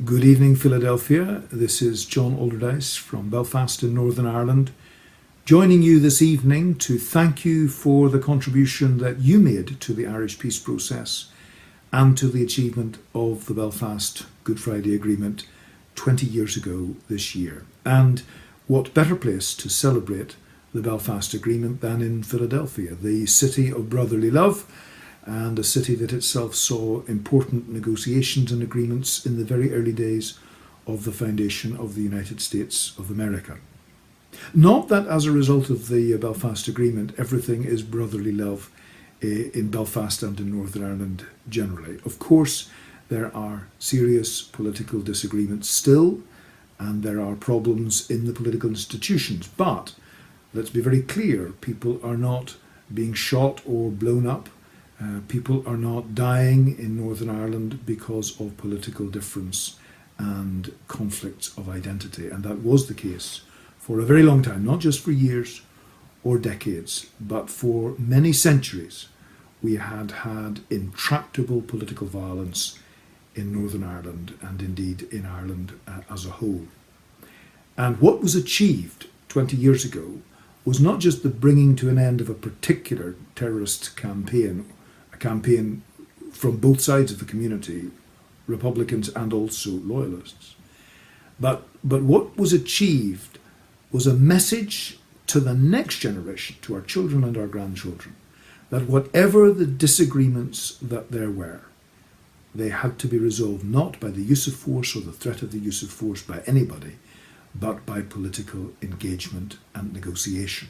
Good evening, Philadelphia. This is John Alderdice from Belfast in Northern Ireland, joining you this evening to thank you for the contribution that you made to the Irish peace process and to the achievement of the Belfast Good Friday Agreement 20 years ago this year. And what better place to celebrate the Belfast Agreement than in Philadelphia, the city of brotherly love, and a city that itself saw important negotiations and agreements in the very early days of the foundation of the United States of America. Not that as a result of the Belfast Agreement everything is brotherly love in Belfast and in Northern Ireland generally. Of course, there are serious political disagreements still, and there are problems in the political institutions. But let's be very clear, people are not being shot or blown up. People are not dying in Northern Ireland because of political difference and conflicts of identity. And that was the case for a very long time, not just for years or decades, but for many centuries. We had intractable political violence in Northern Ireland and indeed in Ireland as a whole. And what was achieved 20 years ago was not just the bringing to an end of a particular terrorist campaign, a campaign from both sides of the community, Republicans and also Loyalists. But what was achieved was a message to the next generation, to our children and our grandchildren, that whatever the disagreements that there were, they had to be resolved not by the use of force or the threat of the use of force by anybody, but by political engagement and negotiation.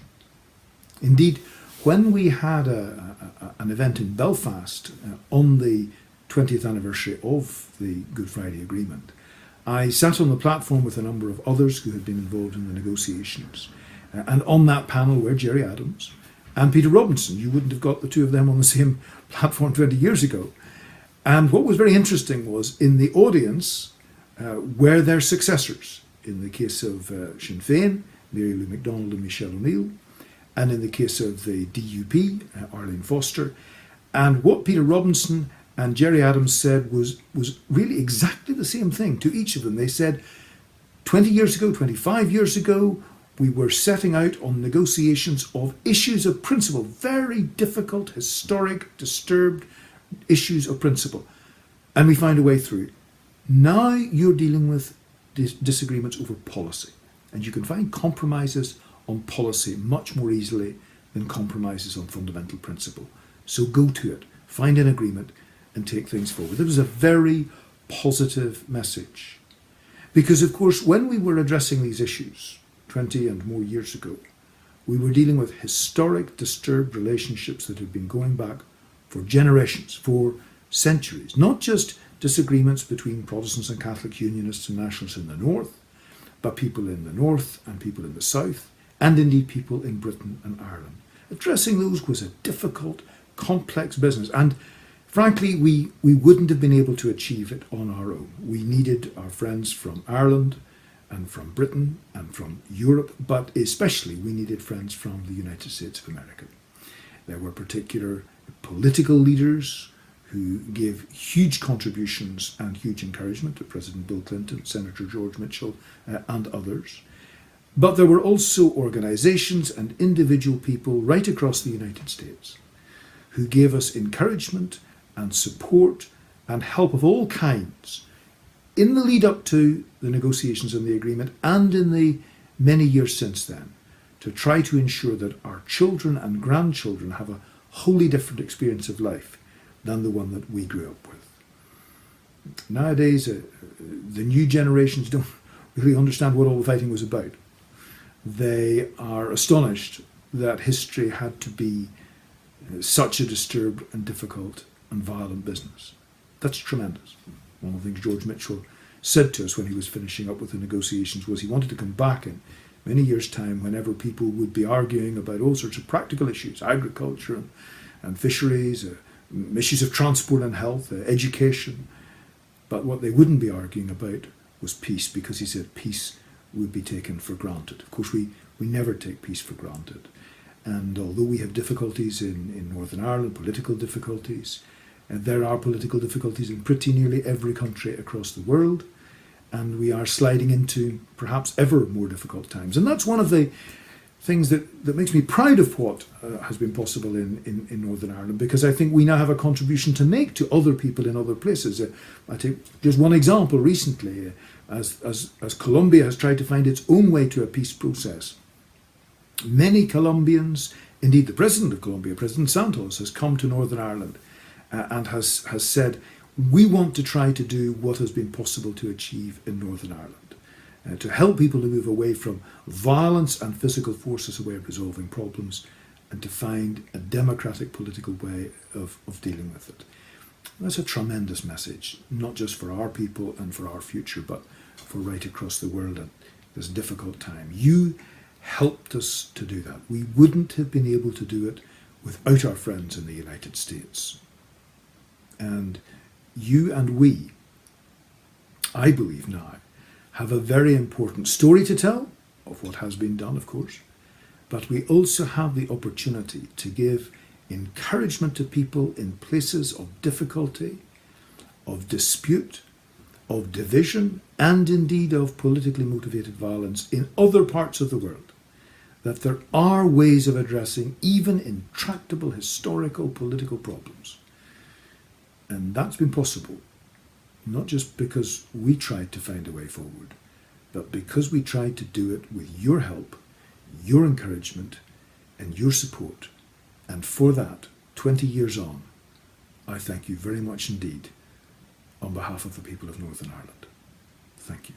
Indeed, when we had an event in Belfast on the 20th anniversary of the Good Friday Agreement, I sat on the platform with a number of others who had been involved in the negotiations. And on that panel were Gerry Adams and Peter Robinson. You wouldn't have got the two of them on the same platform 20 years ago. And what was very interesting was in the audience were their successors. In the case of Sinn Féin, Mary Lou MacDonald and Michelle O'Neill, and in the case of the DUP, Arlene Foster. And what Peter Robinson and Gerry Adams said was really exactly the same thing to each of them. They said, 20 years ago, 25 years ago, we were setting out on negotiations of issues of principle, very difficult, historic, disturbed issues of principle. And we found a way through. Now you're dealing with disagreements over policy. And you can find compromises on policy much more easily than compromises on fundamental principle. So go to it, find an agreement and take things forward. It was a very positive message. Because of course, when we were addressing these issues 20 and more years ago, we were dealing with historic, disturbed relationships that had been going back for generations, for centuries. Not just disagreements between Protestants and Catholic Unionists and nationalists in the north, but people in the north and people in the south, and indeed people in Britain and Ireland. Addressing those was a difficult, complex business, and frankly, we wouldn't have been able to achieve it on our own. We needed our friends from Ireland and from Britain and from Europe, but especially we needed friends from the United States of America. There were particular political leaders who gave huge contributions and huge encouragement to President Bill Clinton, Senator George Mitchell, and others. But there were also organisations and individual people right across the United States who gave us encouragement and support and help of all kinds in the lead up to the negotiations and the agreement and in the many years since then, to try to ensure that our children and grandchildren have a wholly different experience of life than the one that we grew up with. Nowadays, the new generations don't really understand what all the fighting was about. They are astonished that history had to be such a disturbed and difficult and violent business. That's tremendous. One of the things George Mitchell said to us when he was finishing up with the negotiations was he wanted to come back in many years' time whenever people would be arguing about all sorts of practical issues, agriculture and fisheries, issues of transport and health, education. But what they wouldn't be arguing about was peace, because he said peace would be taken for granted. Of course, we never take peace for granted. And although we have difficulties in Northern Ireland, political difficulties, there are political difficulties in pretty nearly every country across the world. and we are sliding into perhaps ever more difficult times. And that's one of the things that makes me proud of what has been possible in Northern Ireland, because I think we now have a contribution to make to other people in other places. I take just one example recently, as Colombia has tried to find its own way to a peace process. Many Colombians, indeed the President of Colombia, President Santos, has come to Northern Ireland and has said, we want to try to do what has been possible to achieve in Northern Ireland. To help people to move away from violence and physical force as a way of resolving problems, and to find a democratic political way of dealing with it. That's a tremendous message, not just for our people and for our future, but for right across the world at this difficult time. You helped us to do that. We wouldn't have been able to do it without our friends in the United States. And you and we, I believe now, have a very important story to tell of what has been done, of course, but we also have the opportunity to give encouragement to people in places of difficulty, of dispute, of division, and indeed of politically motivated violence in other parts of the world, that there are ways of addressing even intractable historical political problems. And that's been possible, not just because we tried to find a way forward, but because we tried to do it with your help, your encouragement, and your support. And for that, 20 years on, I thank you very much indeed on behalf of the people of Northern Ireland. Thank you.